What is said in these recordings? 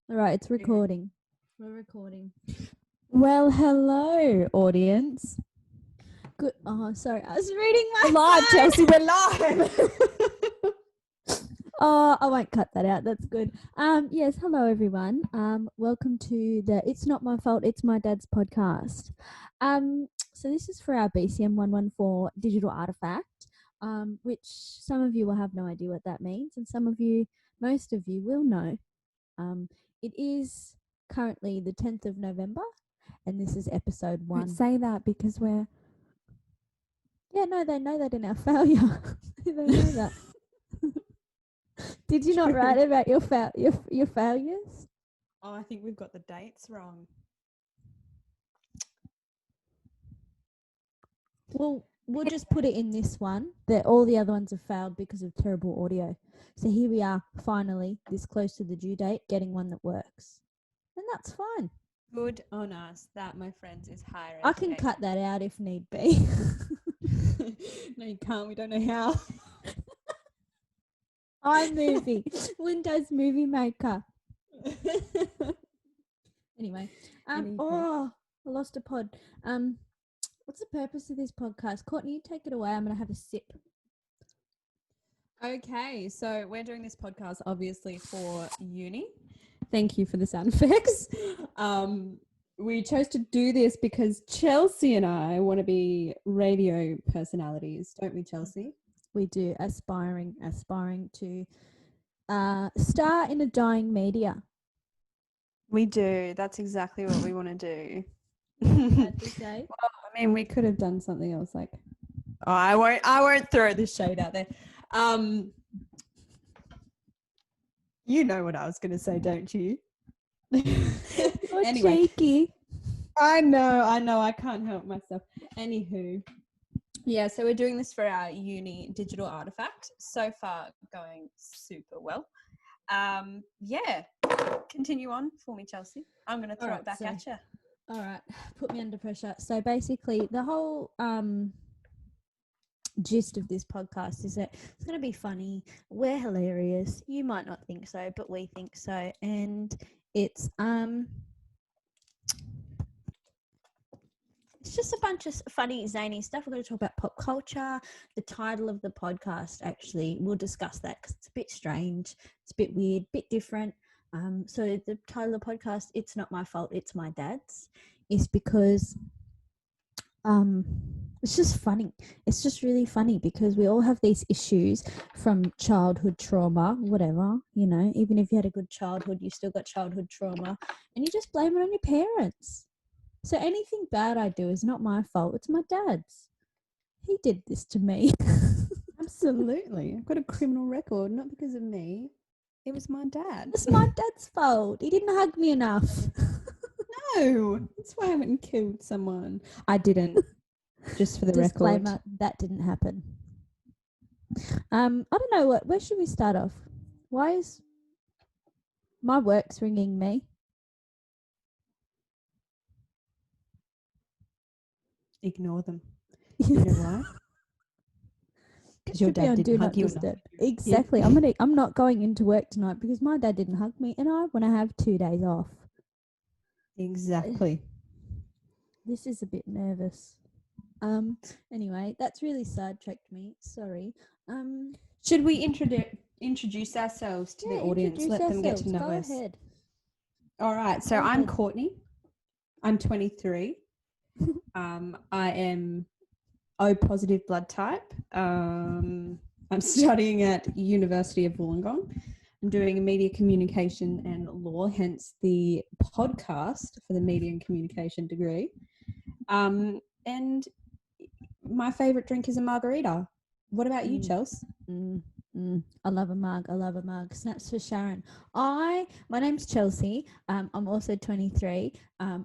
All right, it's recording. We're recording. Well, hello, audience. Good. Oh, sorry. I was reading my We're live, phone. Chelsea. We're live. Oh, I won't cut that out. That's good. Yes. Hello, everyone. Welcome to the "It's Not My Fault, It's My Dad's" podcast. So this is for our BCM 114 digital artifact. Which some of you will have no idea what that means, and most of you, will know. It is currently the 10th of November, and this is episode 1. Don't say that because we're. Yeah, no, they know that in our failure. They know that. Did you not write about your failures? Oh, I think we've got the dates wrong. Well, we'll just put it in this one that all the other ones have failed because of terrible audio. So here we are, finally, this close to the due date, getting one that works. And that's fine. Good on us. That, my friends, is higher I can cut that out if need be. No, you can't. We don't know how. iMovie, Windows Movie Maker. Anyway, I lost a pod. What's the purpose of this podcast? Courtney, you take it away. I'm gonna have a sip. Okay, so we're doing this podcast obviously for uni. Thank you for the sound effects. We chose to do this because Chelsea and I want to be radio personalities, don't we, Chelsea? We do, aspiring to star in a dying media. We do. That's exactly what we want to do. Had to say. Well, I mean, we could have done something else. Like, oh, I won't throw the shade out there. You know what I was going to say, don't you? Anyway, cheeky. I know. I can't help myself. Anywho, yeah. So we're doing this for our uni digital artifact. So far, going super well. Yeah. Continue on for me, Chelsea. I'm going to throw it back at you. All right, put me under pressure. So basically, the whole gist of this podcast is that it's going to be funny. We're hilarious. You might not think so, but we think so. And it's just a bunch of funny, zany stuff. We're going to talk about pop culture. The title of the podcast, actually, we'll discuss that because it's a bit strange. It's a bit weird, a bit different. So the title of the podcast, "It's Not My Fault, It's My Dad's," is because it's just funny. It's just really funny because we all have these issues from childhood trauma, whatever, even if you had a good childhood, you still got childhood trauma, and you just blame it on your parents. So anything bad I do is not my fault. It's my dad's. He did this to me. Absolutely. I've got a criminal record, not because of me. It was my dad. It's my dad's fault. He didn't hug me enough. No, that's why I went and killed someone. I didn't. Just for the Disclaimer, record. that didn't happen. I don't know where should we start off? Why is my work's ringing me? Ignore them. You know why? Because your dad didn't hug you enough. Exactly. Yeah. I'm not going into work tonight because my dad didn't hug me, and I want to have 2 days off. Exactly. This is a bit nervous. Anyway, that's really sidetracked me. Sorry. Should we introduce ourselves to the audience? Let them get to know us. Go ahead. All right. So I'm Courtney. I'm 23. I am O positive blood type. I'm studying at University of Wollongong. I'm doing a media communication and law, hence the podcast for the media and communication degree. And my favourite drink is a margarita. What about you, Chelsea? I love a mug. Snaps for Sharon. My name's Chelsea. I'm also 23.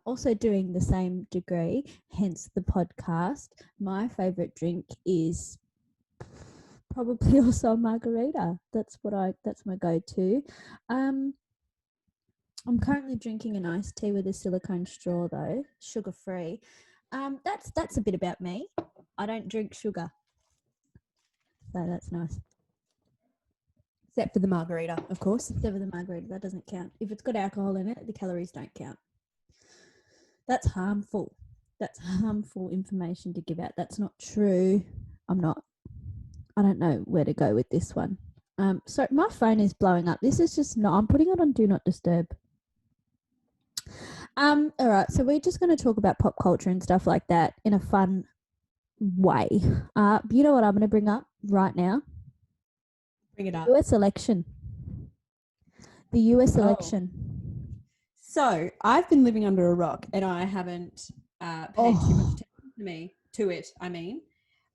Also doing the same degree, hence the podcast. My favourite drink is probably also a margarita. That's my go-to. I'm currently drinking an iced tea with a silicone straw, though, sugar-free. That's a bit about me. I don't drink sugar, so that's nice. Except for the margarita, of course. Except for the margarita, that doesn't count. If it's got alcohol in it, the calories don't count. That's harmful. That's harmful information to give out. That's not true. I don't know where to go with this one. So my phone is blowing up. This is just not, I'm putting it on do not disturb. All right. So we're just going to talk about pop culture and stuff like that in a fun way. You know what I'm going to bring up right now? Bring it up. US election. The US election. So I've been living under a rock and I haven't paid too much attention to it. I mean,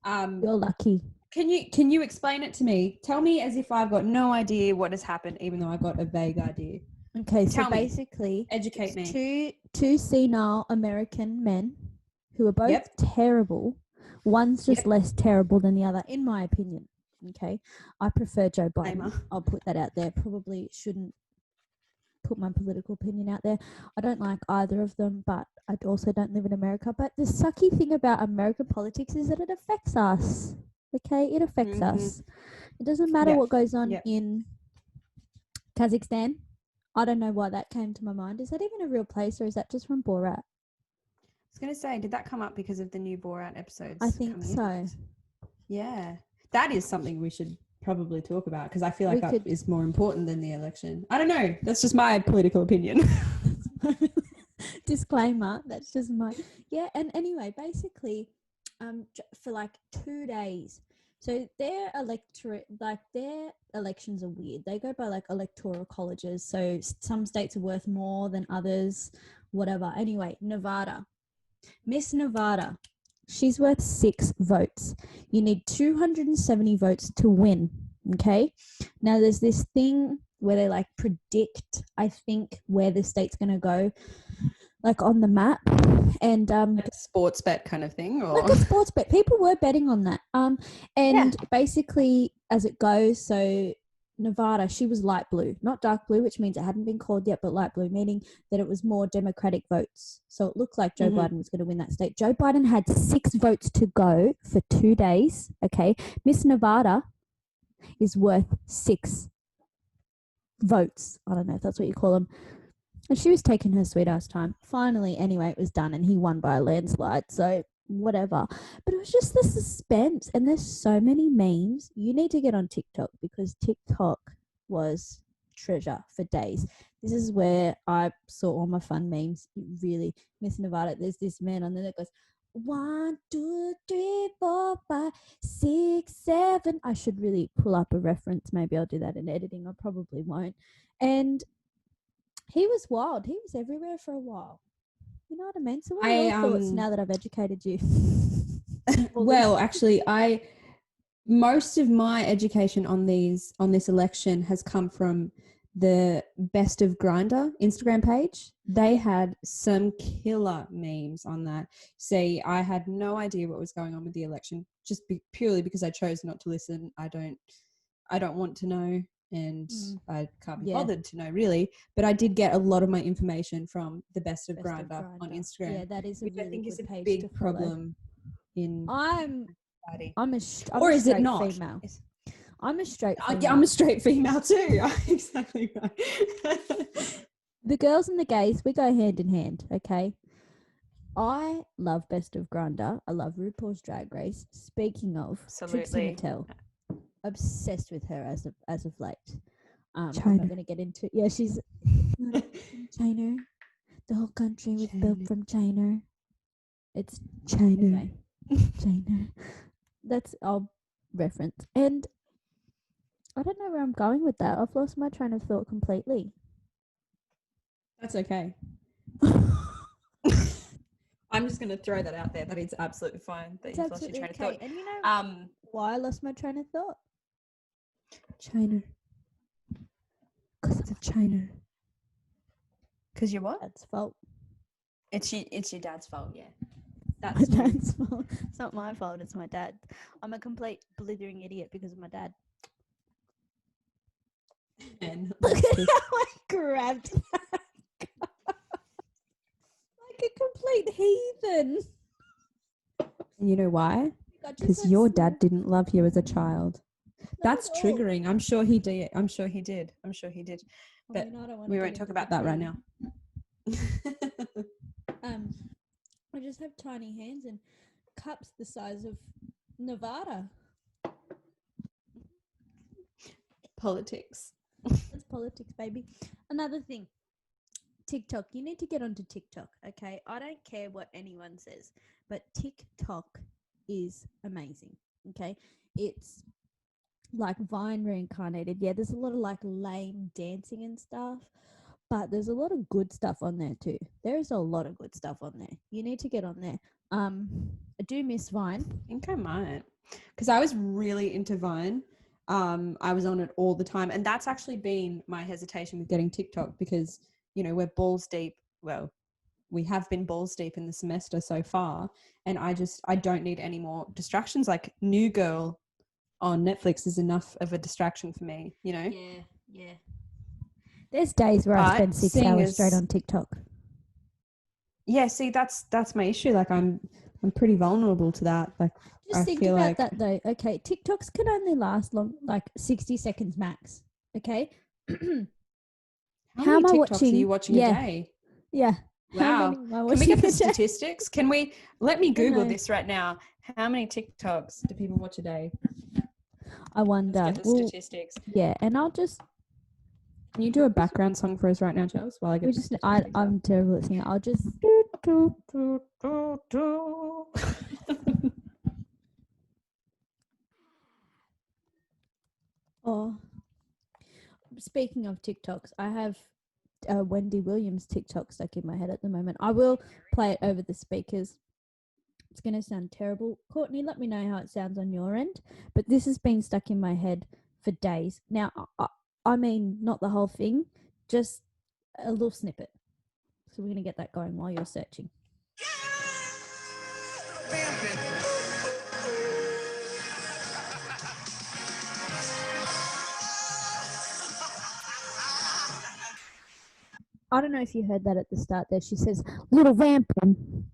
you're lucky. Can you explain it to me? Tell me as if I've got no idea what has happened, even though I've got a vague idea. Okay, so basically, educate me. Two senile American men who are both terrible. One's just less terrible than the other, in my opinion. Okay, I prefer Joe Biden. I'll put that out there. Probably shouldn't put my political opinion out there. I don't like either of them, but I also don't live in America. But the sucky thing about American politics is that it affects us. Okay, it affects us. It doesn't matter what goes on in Kazakhstan. I don't know why that came to my mind. Is that even a real place, or is that just from Borat? I was going to say, did that come up because of the new Borat episodes? I think so. Yeah. That is something we should probably talk about, because I feel like that is more important than the election. I don't know. That's just my political opinion. Disclaimer. That's just my... Yeah, and anyway, basically... for like 2 days. So their elections are weird. They go by like electoral colleges. So some states are worth more than others, whatever. Anyway, Nevada. Miss Nevada. She's worth 6 votes. You need 270 votes to win. Okay. Now there's this thing where they like predict, I think, where the state's going to go, like on the map. And like a sports bet kind of thing, or like a sports bet. People were betting on that. Basically, as it goes, so Nevada, she was light blue, not dark blue, which means it hadn't been called yet, but light blue, meaning that it was more Democratic votes. So it looked like Joe Biden was going to win that state. Joe Biden had 6 votes to go for 2 days. Okay, Miss Nevada is worth 6 votes. I don't know if that's what you call them. And she was taking her sweet ass time. Finally, anyway, it was done and he won by a landslide. So whatever. But it was just the suspense. And there's so many memes. You need to get on TikTok, because TikTok was treasure for days. This is where I saw all my fun memes. Really, Miss Nevada, there's this man on there that goes, 1, 2, 3, 4, 5, 6, 7. I should really pull up a reference. Maybe I'll do that in editing. I probably won't. And he was wild. He was everywhere for a while. You know what I mean? So what are your thoughts now that I've educated you? Well, actually, most of my education on this election has come from the Best of Grindr Instagram page. They had some killer memes on that. See, I had no idea what was going on with the election, just purely because I chose not to listen. I don't want to know. And I can't be bothered to know, really. But I did get a lot of my information from the Best of Grindr on Instagram. Yeah, that is a which really I think good is a page big to problem in society. I'm a straight female. I'm a straight female. I'm a straight female too. Exactly right. The girls and the gays, we go hand in hand, okay? I love Best of Grindr. I love RuPaul's Drag Race. Speaking of, Trixie Mattel. Obsessed with her as of late. I'm not going to get into it. Yeah, she's from China. The whole country was built from China. It's China. Anyway, China. That's our reference. And I don't know where I'm going with that. I've lost my train of thought completely. That's okay. I'm just going to throw that out there. That it's absolutely fine that you've lost your train of thought. And you know why I lost my train of thought? China. Because of China. Because you're what? Dad's fault. It's your dad's fault, yeah. That's my dad's fault. It's not my fault, it's my dad. I'm a complete blithering idiot because of my dad. And look at how I grabbed that. Like a complete heathen. And you know why? Because your dad didn't love you as a child. That's was all. triggering. I'm sure he did. I But mean, I don't want we to won't get talk into about the that right tea. now. I just have tiny hands and cups the size of Nevada. Politics. That's politics, baby. Another thing, TikTok. You need to get onto TikTok, okay? I don't care what anyone says, but TikTok is amazing, okay? It's like Vine reincarnated. Yeah, there's a lot of like lame dancing and stuff, but there's a lot of good stuff on there too. There is a lot of good stuff on there. You need to get on there. I do miss Vine. I think I might, because I was really into Vine. I was on it all the time, and that's actually been my hesitation with getting TikTok, because we're balls deep. Well, we have been balls deep in the semester so far, and I don't need any more distractions. Like New Girl on Netflix is enough of a distraction for me. Yeah. There's days where I spend 6 hours straight on TikTok. Yeah, see, that's my issue. Like I'm pretty vulnerable to that. Like, just think about that though. Okay, TikToks can only last long, like 60 seconds max. Okay. How many TikToks are you watching a day? Yeah. Wow. Can we get the statistics? Let me Google this right now. How many TikToks do people watch a day? I wonder. Let's get the statistics. Yeah, and I'll just. Can you do a background song for us right now, Charles? While I get I'm terrible at singing. I'll just. Oh, speaking of TikToks, I have Wendy Williams TikTok stuck in my head at the moment. I will play it over the speakers. It's going to sound terrible. Courtney, let me know how it sounds on your end. But this has been stuck in my head for days. Now, I mean, not the whole thing, just a little snippet. So we're going to get that going while you're searching. Vampin. I don't know if you heard that at the start there. She says, "Little Vampin."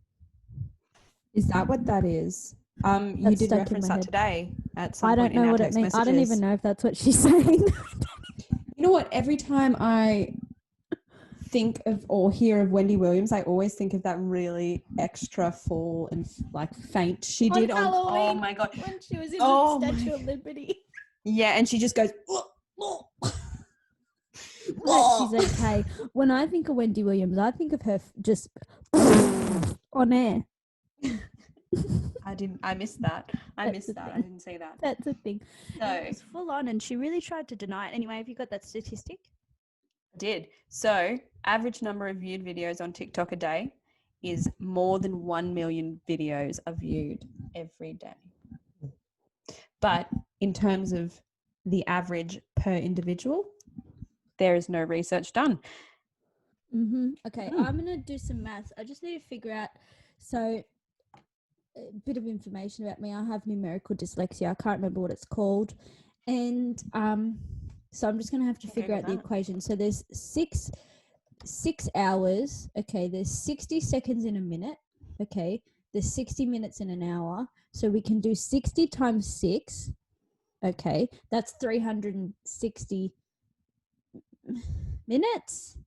Is that what that is? You did reference that today at some point in our text messages. I don't even know if that's what she's saying. You know what? Every time I think of or hear of Wendy Williams, I always think of that really extra full and like faint she did on Halloween. Oh my god, when she was in the Statue of Liberty. Yeah, and she just goes. She's okay. When I think of Wendy Williams, I think of her just on air. I missed that. I missed that. I didn't see that. That's a thing. So it was full on, and she really tried to deny it. Anyway, have you got that statistic? I did. So average number of viewed videos on TikTok a day is more than 1 million videos are viewed every day. But in terms of the average per individual, there is no research done. Okay, I'm going to do some maths. I just need to figure out. So a bit of information about me. I have numerical dyslexia. I can't remember what it's called. And so I'm just going to have to figure out the equation. So there's six hours. Okay, there's 60 seconds in a minute. Okay, there's 60 minutes in an hour. So we can do 60 times 6. Okay, that's 360 minutes.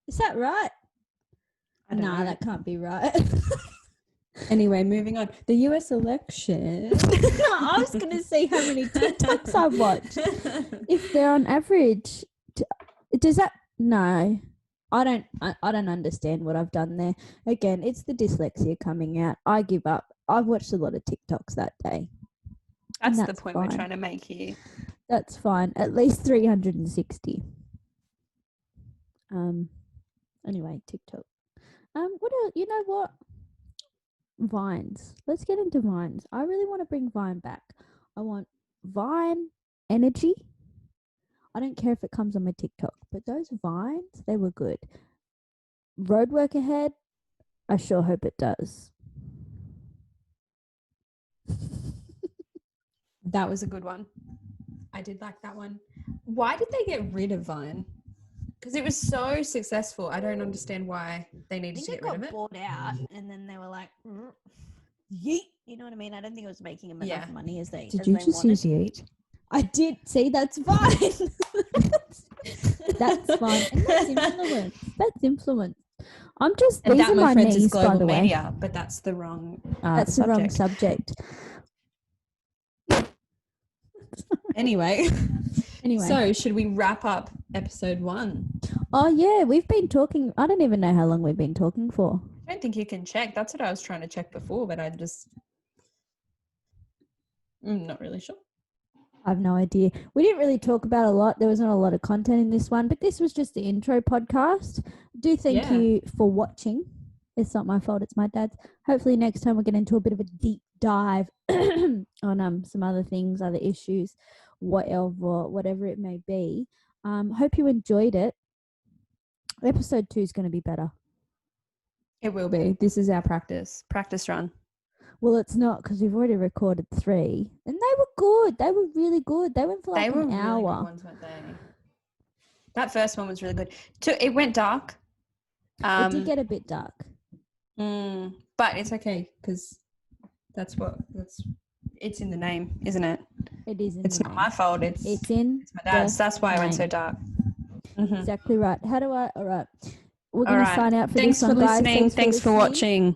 Is that right? Nah, that can't be right. Anyway, moving on. The US election. I was going to see how many TikToks I've watched. If they're on average, does that? No, I don't understand what I've done there. Again, it's the dyslexia coming out. I give up. I've watched a lot of TikToks that day. That's the point we're trying to make here. That's fine. At least 360. Anyway, TikTok. What else? You know what? Vines. Let's get into Vines. I really want to bring Vine back. I want Vine energy. I don't care if it comes on my TikTok, but those Vines, they were good. Roadwork ahead. I sure hope it does. That was a good one. I did like that one. Why did they get rid of Vine? Because it was so successful. I don't understand why they needed to get rid of it. It got bought out, and then they were like, yeet. You know what I mean? I don't think it was making them enough money as they Did you just use yeet? I did. See, that's fine. That's fine. And that's influence. That's influence. I'm just, And these that, are my my friends, is knees, by global the way. media, but that's the wrong That's the wrong subject. Anyway, Anyway. so should we wrap up episode 1? Oh, yeah. We've been talking. I don't even know how long we've been talking for. I don't think you can check. That's what I was trying to check before, but I'm not really sure. I have no idea. We didn't really talk about a lot. There was not a lot of content in this one, but this was just the intro podcast. Do thank you for watching. It's not my fault. It's my dad's. Hopefully next time we'll get into a bit of a deep dive on some other things, other issues, whatever it may be. Hope you enjoyed it. Episode 2 is going to be better. It will be. This is our practice run. Well, it's not, because we've already recorded 3, and they were good. They were really good. They went for like an hour. Really good ones, weren't they? That first one was really good. It went dark. It did get a bit dark. But it's okay, because it's in the name, isn't it? It is. It's not my fault. It's my dad's. That's why I went so dark. Exactly right. All right. We're going to sign out for this one, guys. Thanks for listening. Thanks for watching.